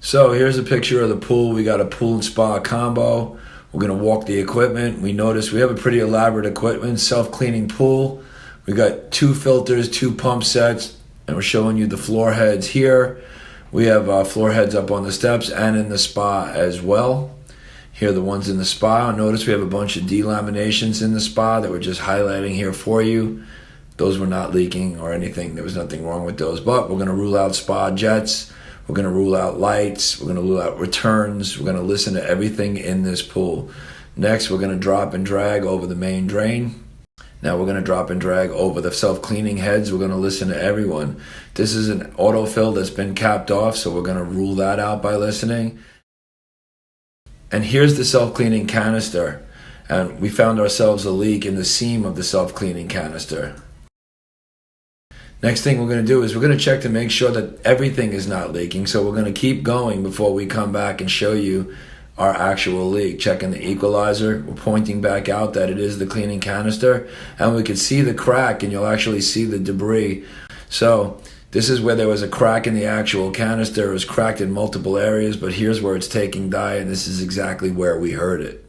So here's a picture of the pool. We got a pool and spa combo. We're gonna walk the equipment. We notice we have a pretty elaborate equipment, self-cleaning pool. We got 2 filters, 2 pump sets, and we're showing you the floor heads here. We have floor heads up on the steps and in the spa as well. Here are the ones in the spa. Notice we have a bunch of delaminations in the spa that we're just highlighting here for you. Those were not leaking or anything. There was nothing wrong with those, but we're gonna rule out spa jets. We're going to rule out lights. We're going to rule out returns. We're going to listen to everything in this pool. Next, we're going to drop and drag over the main drain. Now we're going to drop and drag over the self-cleaning heads. We're going to listen to everyone. This is an autofill that's been capped off, so we're going to rule that out by listening. And here's the self-cleaning canister. And we found ourselves a leak in the seam of the self-cleaning canister. Next thing we're going to do is we're going to check to make sure that everything is not leaking. So we're going to keep going before we come back and show you our actual leak. Checking the equalizer. We're pointing back out that it is the cleaning canister. And we can see the crack, and you'll actually see the debris. So this is where there was a crack in the actual canister. It was cracked in multiple areas, but here's where it's taking dye, and this is exactly where we heard it.